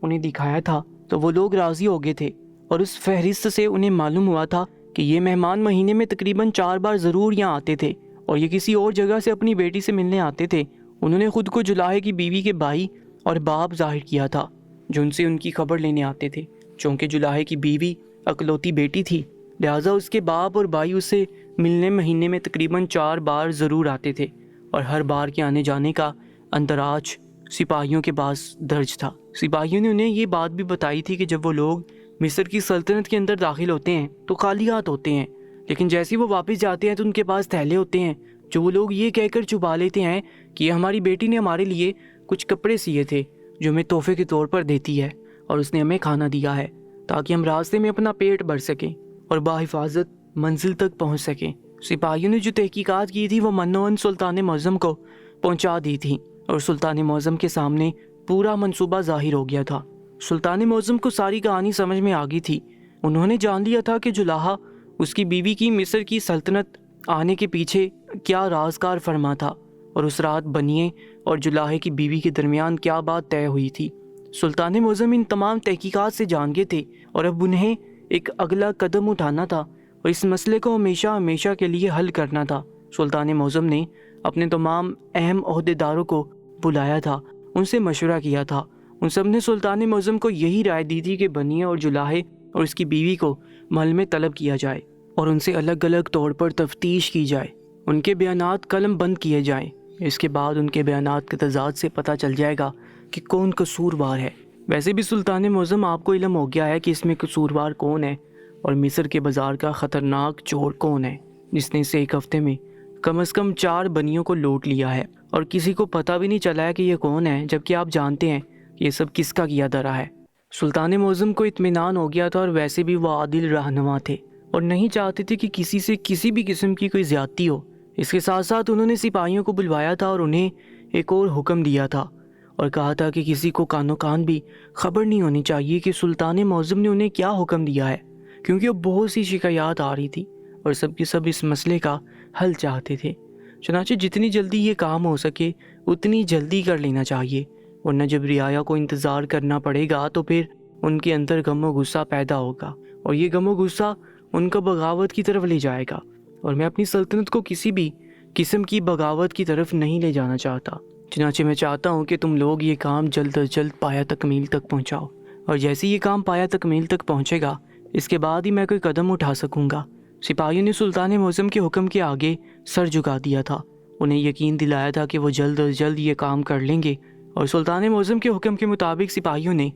انہیں دکھایا تھا تو وہ لوگ راضی ہو گئے تھے، اور اس فہرست سے انہیں معلوم ہوا تھا کہ یہ مہمان مہینے میں تقریباً 4 بار ضرور یہاں آتے تھے، اور یہ کسی اور جگہ سے اپنی بیٹی سے ملنے آتے تھے۔ انہوں نے خود کو جلاہے کی بیوی کے بھائی اور باپ ظاہر کیا تھا جو ان سے ان کی خبر لینے آتے تھے۔ چونکہ جلاہے کی بیوی اکلوتی بیٹی تھی، لہٰذا اس کے باپ اور بھائی اس سے ملنے مہینے میں تقریباً 4 بار ضرور آتے تھے، اور ہر بار کے آنے جانے کا اندراج سپاہیوں کے پاس درج تھا۔ سپاہیوں نے انہیں یہ بات بھی بتائی تھی کہ جب وہ لوگ مصر کی سلطنت کے اندر داخل ہوتے ہیں تو خالی ہاتھ ہوتے ہیں، لیکن جیسے وہ واپس جاتے ہیں تو ان کے پاس تھیلے ہوتے ہیں جو وہ لوگ یہ کہہ کر چھپا لیتے ہیں کہ یہ ہماری بیٹی نے ہمارے لیے کچھ کپڑے سیے تھے جو ہمیں تحفے کے طور پر دیتی ہے، اور اس نے ہمیں کھانا دیا ہے تاکہ ہم راستے میں اپنا پیٹ بھر سکیں اور بحفاظت منزل تک پہنچ سکیں۔ سپاہیوں نے جو تحقیقات کی تھی وہ منوان سلطان معظم کو پہنچا دی تھی، اور سلطان معظم کے سامنے پورا منصوبہ ظاہر ہو گیا تھا۔ سلطان معظم کو ساری کہانی سمجھ میں آ گئی تھی۔ انہوں نے جان لیا تھا کہ جلاہا اس کی بیوی کی مصر کی سلطنت آنے کے پیچھے کیا رازکار فرما تھا، اور اس رات بنیے اور جلاہے کی بیوی کے درمیان کیا بات طے ہوئی تھی۔ سلطان معظم ان تمام تحقیقات سے جان گئے تھے، اور اب انہیں ایک اگلا قدم اٹھانا تھا اور اس مسئلے کو ہمیشہ ہمیشہ کے لیے حل کرنا تھا۔ سلطان معظم نے اپنے تمام اہم عہدیداروں کو بلایا تھا، ان سے مشورہ کیا تھا۔ ان سب نے سلطان معظم کو یہی رائے دی تھی کہ بنیہ اور جلاہے اور اس کی بیوی کو محل میں طلب کیا جائے اور ان سے الگ الگ طور پر تفتیش کی جائے، ان کے بیانات قلم بند کیے جائیں۔ اس کے بعد ان کے بیانات کے تضاد سے پتہ چل جائے گا کہ کون قصوروار ہے۔ ویسے بھی سلطان معظم آپ کو علم ہو گیا ہے کہ اس میں قصوروار کون ہے اور مصر کے بازار کا خطرناک چور کون ہے جس نے اسے ایک ہفتے میں کم از کم 4 بنیوں کو لوٹ لیا ہے، اور کسی کو پتہ بھی نہیں چلا ہے کہ یہ کون ہے، جبکہ آپ جانتے ہیں کہ یہ سب کس کا کیا دھرا ہے۔ سلطان معظم کو اطمینان ہو گیا تھا، اور ویسے بھی وہ عادل رہنما تھے اور نہیں چاہتے تھے کہ کسی سے کسی بھی قسم کی کوئی زیادتی ہو۔ اس کے ساتھ ساتھ انہوں نے سپاہیوں کو بلوایا تھا اور انہیں ایک اور حکم دیا تھا اور کہا تھا کہ کسی کو کانو کان بھی خبر نہیں ہونی چاہیے کہ سلطان معظم نے انہیں کیا حکم دیا ہے، کیونکہ اب بہت سی شکایات آ رہی تھی اور سب کے سب اس مسئلے کا حل چاہتے تھے۔ چنانچہ جتنی جلدی یہ کام ہو سکے اتنی جلدی کر لینا چاہیے، ورنہ جب رعایا کو انتظار کرنا پڑے گا تو پھر ان کے اندر غم و غصہ پیدا ہوگا، اور یہ غم و غصہ ان کو بغاوت کی طرف لے جائے گا، اور میں اپنی سلطنت کو کسی بھی قسم کی بغاوت کی طرف نہیں لے جانا چاہتا۔ چنانچہ میں چاہتا ہوں کہ تم لوگ یہ کام جلد از جلد پایہ تکمیل تک پہنچاؤ، اور جیسے یہ کام پایہ تکمیل تک پہنچے گا اس کے بعد ہی میں کوئی قدم اٹھا سکوں گا۔ سپاہیوں نے سلطان معظم کے حکم کے آگے سر جھکا دیا تھا، انہیں یقین دلایا تھا کہ وہ جلد از جلد یہ کام کر لیں گے، اور سلطان معظم کے حکم کے مطابق سپاہیوں نے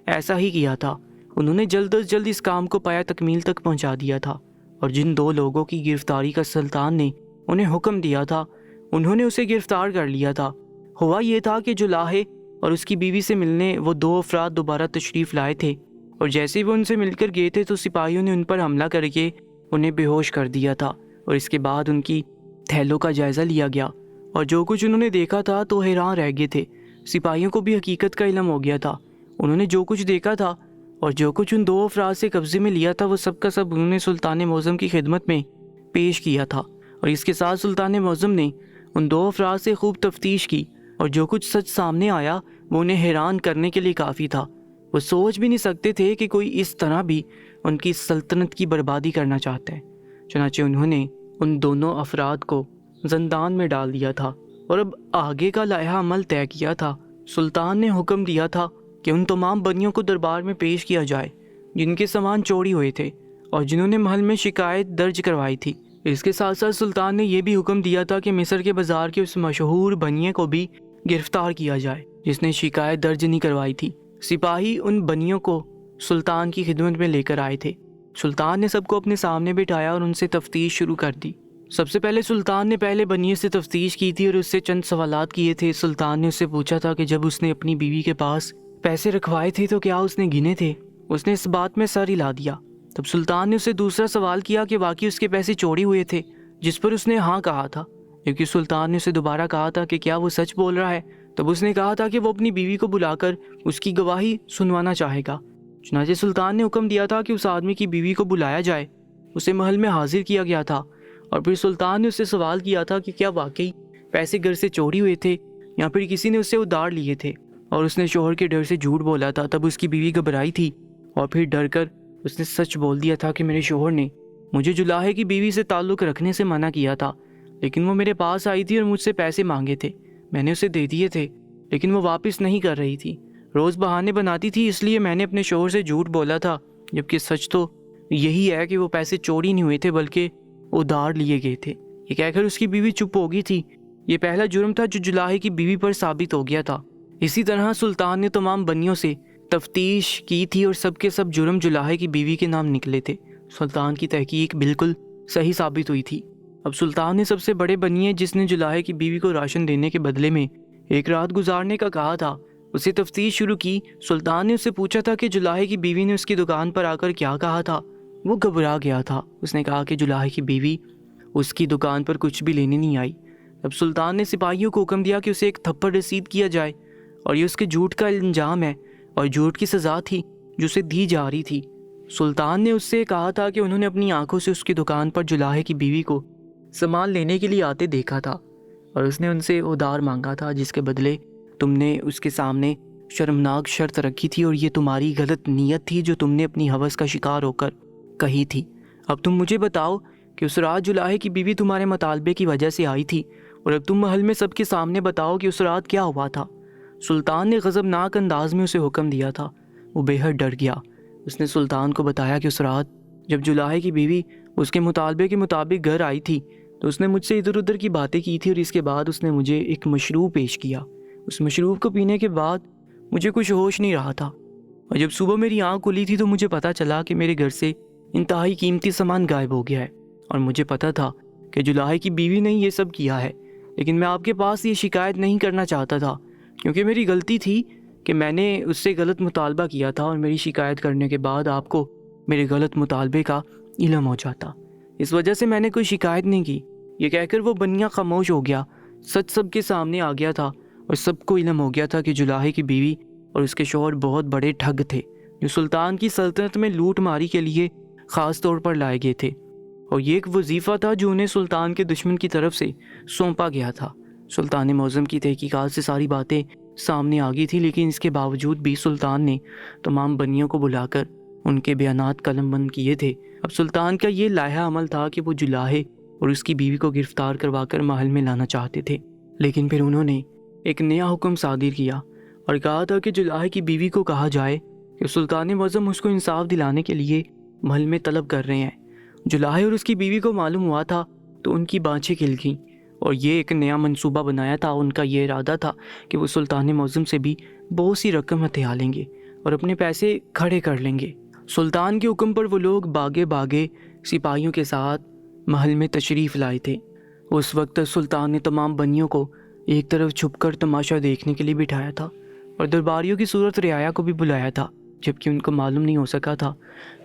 ایسا ہی کیا تھا۔ انہوں نے جلد از جلد اس کام کو پایہ تکمیل تک پہنچا دیا تھا، اور جن 2 لوگوں کی گرفتاری کا سلطان نے انہیں حکم دیا تھا انہوں نے اسے گرفتار کر لیا تھا۔ ہوا یہ تھا کہ جلاہے اور اس کی بیوی سے ملنے وہ 2 افراد دوبارہ تشریف لائے تھے، اور جیسے وہ ان سے مل کر گئے تھے تو سپاہیوں نے ان پر حملہ کر کے انہیں بے ہوش کر دیا تھا، اور اس کے بعد ان کی تھیلوں کا جائزہ لیا گیا، اور جو کچھ انہوں نے دیکھا تھا تو حیران رہ گئے تھے۔ سپاہیوں کو بھی حقیقت کا علم ہو گیا تھا، انہوں نے جو کچھ دیکھا تھا اور جو کچھ ان 2 افراد سے قبضے میں لیا تھا وہ سب کا سب انہوں نے سلطان معظم کی خدمت میں پیش کیا تھا، اور اس کے ساتھ سلطان معظم نے ان 2 افراد سے خوب تفتیش کی، اور جو کچھ سچ سامنے آیا وہ انہیں حیران کرنے کے لیے کافی تھا۔ وہ سوچ بھی نہیں سکتے تھے کہ کوئی اس طرح بھی ان کی سلطنت کی بربادی کرنا چاہتا ہے۔ چنانچہ انہوں نے ان دونوں افراد کو زندان میں ڈال دیا تھا، اور اب آگے کا لائحہ عمل طے کیا تھا۔ سلطان نے حکم دیا تھا کہ ان تمام بنیوں کو دربار میں پیش کیا جائے جن کے سامان چوری ہوئے تھے اور جنہوں نے محل میں شکایت درج کروائی تھی۔ اس کے ساتھ ساتھ سلطان نے یہ بھی حکم دیا تھا کہ مصر کے بازار کے اس مشہور بنیے کو بھی گرفتار کیا جائے جس نے شکایت درج نہیں کروائی تھی۔ سپاہی ان بنیوں کو سلطان کی خدمت میں لے کر آئے تھے۔ سلطان نے سب کو اپنے سامنے بٹھایا اور ان سے تفتیش شروع کر دی۔ سب سے پہلے سلطان نے پہلے بنیے سے تفتیش کی تھی اور اس سے چند سوالات کیے تھے۔ سلطان نے اس سے پوچھا تھا کہ جب اس نے اپنی بیوی کے پاس پیسے رکھوائے تھے تو کیا اس نے گنے تھے؟ اس نے اس بات میں سر ہلا دیا۔ تب سلطان نے اسے دوسرا سوال کیا کہ واقعی اس کے پیسے چوری ہوئے تھے، جس پر اس نے ہاں کہا تھا، کیونکہ سلطان نے اسے دوبارہ کہا تھا کہ کیا وہ سچ بول رہا ہے۔ تب اس نے کہا تھا کہ وہ اپنی بیوی کو بلا کر اس کی گواہی سنوانا چاہے گا۔ چنانچہ سلطان نے حکم دیا تھا کہ اس آدمی کی بیوی کو بلایا جائے۔ اسے محل میں حاضر کیا گیا تھا، اور پھر سلطان نے اس سے سوال کیا تھا کہ کیا واقعی پیسے گھر سے چوری ہوئے تھے یا پھر کسی نے اس سے ادھار لیے تھے، اور اس نے شوہر کے ڈر سے جھوٹ بولا تھا۔ تب اس کی بیوی گھبرائی تھی اور پھر ڈر کر اس نے سچ بول دیا تھا کہ میرے شوہر نے مجھے جلاہے کی بیوی سے تعلق رکھنے سے منع کیا تھا، لیکن وہ میرے پاس آئی تھی اور مجھ سے پیسے مانگے تھے، میں نے اسے دے دیے تھے، لیکن وہ واپس نہیں کر رہی تھی، روز بہانے بناتی تھی، اس لیے میں نے اپنے شوہر سے جھوٹ بولا تھا، جبکہ سچ تو یہی ہے کہ وہ پیسے چوری نہیں ہوئے تھے بلکہ ادھار لیے گئے تھے۔ یہ کہہ کر اس کی بیوی چپ ہو گئی تھی۔ یہ پہلا جرم تھا جو جلاہے کی بیوی پر ثابت ہو گیا تھا۔ اسی طرح سلطان نے تمام بنیوں سے تفتیش کی تھی اور سب کے سب جرم جلاہے کی بیوی کے نام نکلے تھے۔ سلطان کی تحقیق بالکل صحیح ثابت ہوئی تھی۔ اب سلطان نے سب سے بڑے بنیے جس نے جلاہے کی بیوی کو راشن دینے کے بدلے میں ایک رات گزارنے کا کہا تھا، اسے تفتیش شروع کی۔ سلطان نے اس سے پوچھا تھا کہ جلاہے کی بیوی نے اس کی دکان پر آ کر کیا کہا تھا۔ وہ گھبرا گیا تھا۔ اس نے کہا کہ جلاہے کی بیوی اس کی دکان پر کچھ بھی لینے نہیں آئی۔ اب سلطان نے سپاہیوں کو حکم دیا کہ اسے ایک تھپڑ رسید کیا جائے، اور یہ اس کے جھوٹ کا انجام ہے اور جھوٹ کی سزا تھی جو اسے دی جا رہی تھی۔ سلطان نے اس سے کہا تھا کہ انہوں نے اپنی آنکھوں سے اس کی دکان پر جلاہے کی بیوی کو سامان لینے کے لیے آتے دیکھا تھا، اور اس نے ان سے ادھار مانگا تھا جس کے بدلے تم نے اس کے سامنے شرمناک شرط رکھی تھی، اور یہ تمہاری غلط نیت تھی جو تم نے اپنی ہوس کا شکار ہو کر کہی تھی۔ اب تم مجھے بتاؤ کہ اس رات جلاہے کی بیوی تمہارے مطالبے کی وجہ سے آئی تھی، اور اب تم محل میں سب کے سامنے بتاؤ کہ اس رات کیا ہوا تھا۔ سلطان نے غضبناک انداز میں اسے حکم دیا تھا۔ وہ بے حد ڈر گیا۔ اس نے سلطان کو بتایا کہ اس رات جب جلاہے کی بیوی اس کے مطالبے کے مطابق گھر آئی تھی تو اس نے مجھ سے ادھر ادھر کی باتیں کی تھی، اور اس کے بعد اس نے مجھے ایک مشروب پیش کیا۔ اس مشروب کو پینے کے بعد مجھے کچھ ہوش نہیں رہا تھا، اور جب صبح میری آنکھ کھلی تھی تو مجھے پتہ چلا کہ میرے گھر سے انتہائی قیمتی سامان غائب ہو گیا ہے، اور مجھے پتہ تھا کہ جلاہے کی بیوی نے یہ سب کیا ہے، لیکن میں آپ کے پاس یہ شکایت نہیں کرنا چاہتا تھا کیونکہ میری غلطی تھی کہ میں نے اس سے غلط مطالبہ کیا تھا، اور میری شکایت کرنے کے بعد آپ کو میرے غلط مطالبے کا علم ہو جاتا۔ اس وجہ سے میں نے کوئی شکایت نہیں کی۔ یہ کہہ کر وہ بنیا خاموش ہو گیا۔ سچ سب کے سامنے آ گیا تھا، اور سب کو علم ہو گیا تھا کہ جلاہے کی بیوی اور اس کے شوہر بہت بڑے ٹھگ تھے جو سلطان کی سلطنت میں لوٹ ماری کے لیے خاص طور پر لائے گئے تھے، اور یہ ایک وظیفہ تھا جو انہیں سلطان کے دشمن کی طرف سے سونپا گیا تھا۔ سلطان معظم کی تحقیقات سے ساری باتیں سامنے آ گئی تھی، لیکن اس کے باوجود بھی سلطان نے تمام بنیوں کو بلا کر ان کے بیانات قلم بند کیے تھے۔ اب سلطان کا یہ لائحہ عمل تھا کہ وہ جلاہے اور اس کی بیوی کو گرفتار کروا کر محل میں لانا چاہتے تھے، لیکن پھر انہوں نے ایک نیا حکم صادر کیا اور کہا تھا کہ جلاہے کی بیوی کو کہا جائے کہ سلطان معظم اس کو انصاف دلانے کے لیے محل میں طلب کر رہے ہیں۔ جلاہے اور اس کی بیوی کو معلوم ہوا تھا تو ان کی بانچیں کھل گئیں، اور یہ ایک نیا منصوبہ بنایا تھا۔ ان کا یہ ارادہ تھا کہ وہ سلطان معظم سے بھی بہت سی رقم ہتھیا لیں گے اور اپنے پیسے کھڑے کر لیں گے۔ سلطان کے حکم پر وہ لوگ باغے باغے سپاہیوں کے ساتھ محل میں تشریف لائے تھے۔ اس وقت سلطان نے تمام بنیوں کو ایک طرف چھپ کر تماشا دیکھنے کے لیے بٹھایا تھا، اور درباریوں کی صورت رعایا کو بھی بلایا تھا، جبکہ ان کو معلوم نہیں ہو سکا تھا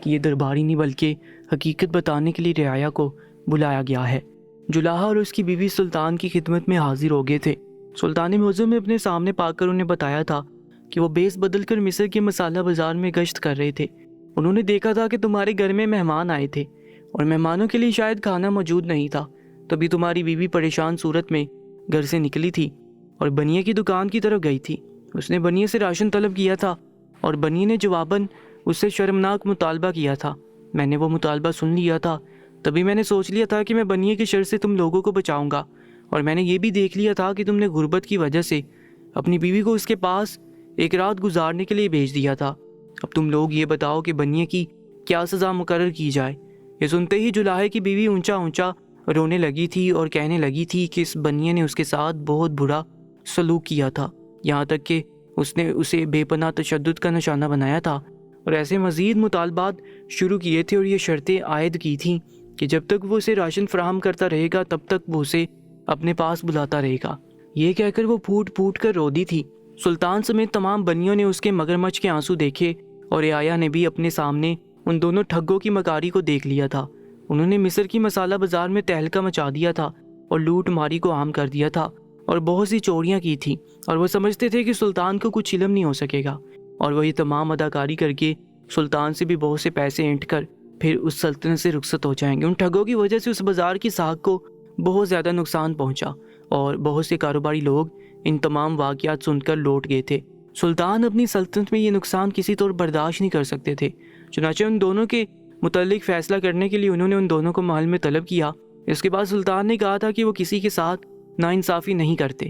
کہ یہ درباری نہیں بلکہ حقیقت بتانے کے لیے رعایا کو بلایا گیا ہے۔ جلاہا اور اس کی بیوی سلطان کی خدمت میں حاضر ہو گئے تھے۔ سلطان معظم نے اپنے سامنے پا کر انہیں بتایا تھا کہ وہ بیس بدل کر مصر کے مسالہ بازار میں گشت کر رہے تھے۔ انہوں نے دیکھا تھا کہ تمہارے گھر میں مہمان آئے تھے اور مہمانوں کے لیے شاید کھانا موجود نہیں تھا، تبھی تمہاری بیوی پریشان صورت میں گھر سے نکلی تھی اور بنیے کی دکان کی طرف گئی تھی۔ اس نے بنیے سے راشن طلب کیا تھا اور بنیے نے جواباً اس سے شرمناک مطالبہ کیا تھا۔ میں نے وہ مطالبہ سن لیا تھا، تبھی میں نے سوچ لیا تھا کہ میں بنیے کی شر سے تم لوگوں کو بچاؤں گا، اور میں نے یہ بھی دیکھ لیا تھا کہ تم نے غربت کی وجہ سے اپنی بیوی کو اس کے پاس ایک رات گزارنے کے لیے بھیج دیا تھا۔ اب تم لوگ یہ بتاؤ کہ بنیے کی کیا سزا مقرر کی جائے۔ یہ سنتے ہی جلاہے کی بیوی اونچا اونچا رونے لگی تھی اور کہنے لگی تھی کہ اس بنیے نے اس کے ساتھ بہت برا سلوک کیا تھا، یہاں تک کہ اس نے اسے بے پناہ تشدد کا نشانہ بنایا تھا، اور ایسے مزید مطالبات شروع کیے تھے اور یہ شرطیں عائد کی تھیں کہ جب تک وہ اسے راشن فراہم کرتا رہے گا تب تک وہ اسے اپنے پاس بلاتا رہے گا۔ یہ کہہ کر وہ پھوٹ پھوٹ کر رو دی تھی۔ سلطان سمیت تمام بنیوں نے اس کے مگرمچھ کے آنسو دیکھے، اور رعایا نے بھی اپنے سامنے ان دونوں ٹھگوں کی مکاری کو دیکھ لیا تھا۔ انہوں نے مصر کی مسالہ بازار میں تہلکہ مچا دیا تھا اور لوٹ ماری کو عام کر دیا تھا اور بہت سی چوریاں کی تھی، اور وہ سمجھتے تھے کہ سلطان کو کچھ علم نہیں ہو سکے گا، اور وہ یہ تمام اداکاری کر کے سلطان سے بھی بہت سے پیسے اینٹ کر پھر اس سلطنت سے رخصت ہو جائیں گے۔ ان ٹھگوں کی وجہ سے اس بازار کی ساکھ کو بہت زیادہ نقصان پہنچا، اور بہت سے کاروباری لوگ ان تمام واقعات سن کر لوٹ گئے تھے۔ سلطان اپنی سلطنت میں یہ نقصان کسی طور برداشت نہیں کر سکتے تھے، چنانچہ ان دونوں کے متعلق فیصلہ کرنے کے لیے انہوں نے ان دونوں کو محل میں طلب کیا۔ اس کے بعد سلطان نے کہا تھا کہ وہ کسی کے ساتھ ناانصافی نہیں کرتے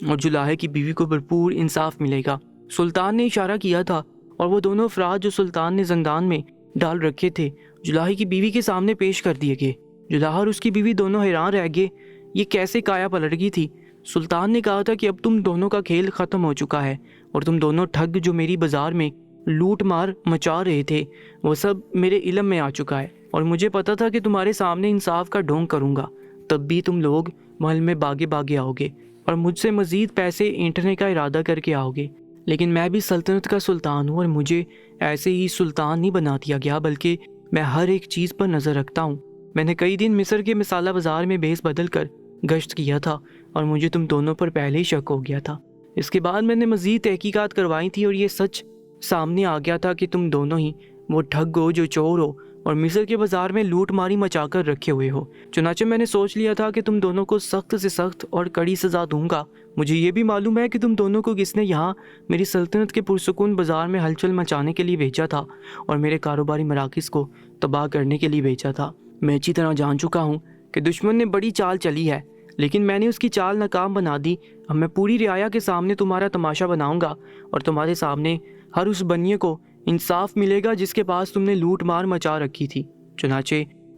اور جلاہے کی بیوی کو بھرپور انصاف ملے گا۔ سلطان نے اشارہ کیا تھا اور وہ دونوں افراد جو سلطان نے زندان میں ڈال رکھے تھے جلاہے کی بیوی کے سامنے پیش کر دیے گئے۔ جلاہا اور اس کی بیوی دونوں حیران رہ گئے، یہ کیسے کایا پلٹ گئی تھی۔ سلطان نے کہا تھا کہ اب تم دونوں کا کھیل ختم ہو چکا ہے، اور تم دونوں ٹھگ جو میری بازار میں لوٹ مار مچا رہے تھے وہ سب میرے علم میں آ چکا ہے، اور مجھے پتا تھا کہ تمہارے سامنے انصاف کا ڈھونگ کروں گا، تب بھی تم لوگ محل میں باغے باغے آؤ گے اور مجھ سے مزید پیسے اینٹنے کا ارادہ کر کے آؤ گے۔ لیکن میں بھی سلطنت کا سلطان ہوں، اور مجھے ایسے ہی سلطان نہیں بنا دیا گیا، بلکہ میں ہر ایک چیز پر نظر رکھتا ہوں۔ میں نے کئی دن مصر کے مسالہ بازار میں بھیس بدل کر گشت کیا تھا، اور مجھے تم دونوں پر پہلے ہی شک ہو گیا تھا۔ اس کے بعد میں نے مزید تحقیقات کروائی تھی، اور یہ سچ سامنے آ گیا تھا کہ تم دونوں ہی وہ ٹھگ ہو جو چور ہو اور مصر کے بازار میں لوٹ ماری مچا کر رکھے ہوئے ہو۔ چنانچہ میں نے سوچ لیا تھا کہ تم دونوں کو سخت سے سخت اور کڑی سزا دوں گا۔ مجھے یہ بھی معلوم ہے کہ تم دونوں کو کس نے یہاں میری سلطنت کے پرسکون بازار میں ہلچل مچانے کے لیے بھیجا تھا اور میرے کاروباری مراکز کو تباہ کرنے کے لیے بھیجا تھا۔ میں اچھی طرح جان چکا ہوں کہ دشمن نے بڑی چال چلی ہے، لیکن میں نے اس کی چال ناکام بنا دی۔ اب میں پوری رعایا کے سامنے تمہارا تماشا بناؤں گا، اور تمہارے سامنے ہر اس بنیے کو انصاف ملے گا جس کے پاس تم نے لوٹ مار مچا رکھی تھی۔ چنانچہ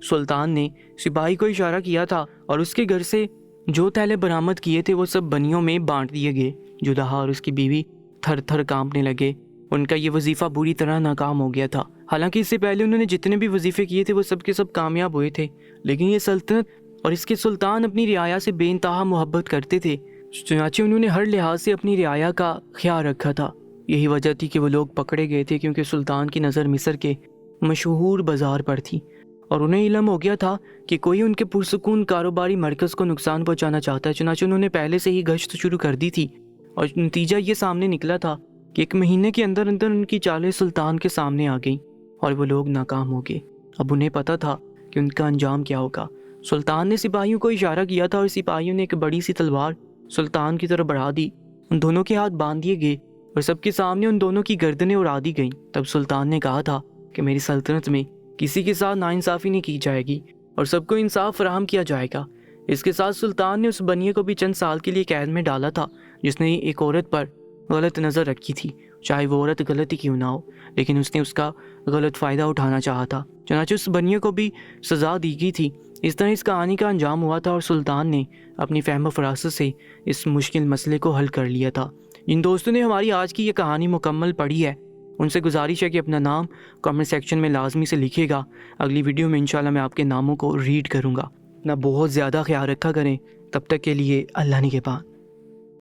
سلطان نے سپاہی کو اشارہ کیا تھا، اور اس کے گھر سے جو تھیلے برآمد کیے تھے وہ سب بنیوں میں بانٹ دیے گئے۔ جدہا اور اس کی بیوی تھر تھر کانپنے لگے۔ ان کا یہ وظیفہ بری طرح ناکام ہو گیا تھا۔ حالانکہ اس سے پہلے انہوں نے جتنے بھی وظیفے کیے تھے وہ سب کے سب کامیاب ہوئے تھے، لیکن یہ سلطنت اور اس کے سلطان اپنی رعایا سے بے انتہا محبت کرتے تھے، چنانچہ انہوں نے ہر لحاظ سے اپنی رعایا کا خیال رکھا تھا۔ یہی وجہ تھی کہ وہ لوگ پکڑے گئے تھے، کیونکہ سلطان کی نظر مصر کے مشہور بازار پر تھی، اور انہیں علم ہو گیا تھا کہ کوئی ان کے پرسکون کاروباری مرکز کو نقصان پہنچانا چاہتا ہے۔ چنانچہ انہوں نے پہلے سے ہی گشت شروع کر دی تھی، اور نتیجہ یہ سامنے نکلا تھا کہ 1 مہینے کے اندر اندر ان کی چالیں سلطان کے سامنے آ گئیں، اور وہ لوگ ناکام ہو گئے۔ اب انہیں پتہ تھا کہ ان کا انجام کیا ہوگا۔ سلطان نے سپاہیوں کو اشارہ کیا تھا، اور سپاہیوں نے ایک بڑی سی تلوار سلطان کی طرف بڑھا دی۔ ان دونوں کے ہاتھ باندھ دیے گئے، اور سب کے سامنے ان دونوں کی گردنیں اڑا دی گئیں۔ تب سلطان نے کہا تھا کہ میری سلطنت میں کسی کے ساتھ ناانصافی نہیں کی جائے گی، اور سب کو انصاف فراہم کیا جائے گا۔ اس کے ساتھ سلطان نے اس بنیے کو بھی چند سال کے لیے قید میں ڈالا تھا جس نے ایک عورت پر غلط نظر رکھی تھی، چاہے وہ عورت غلط ہی کیوں نہ ہو، لیکن اس نے اس کا غلط فائدہ اٹھانا چاہا تھا۔ چنانچہ اس بنیے کو بھی سزا دی گئی تھی۔ اس طرح اس کہانی کا انجام ہوا تھا، اور سلطان نے اپنی فہم و فراست سے اس مشکل مسئلے کو حل کر لیا تھا۔ جن دوستوں نے ہماری آج کی یہ کہانی مکمل پڑھی ہے، ان سے گزارش ہے کہ اپنا نام کامنٹ سیکشن میں لازمی سے لکھے گا۔ اگلی ویڈیو میں انشاءاللہ میں آپ کے ناموں کو ریڈ کروں گا۔ اپنا بہت زیادہ خیال رکھا کریں۔ تب تک کے لیے اللہ نگہبان۔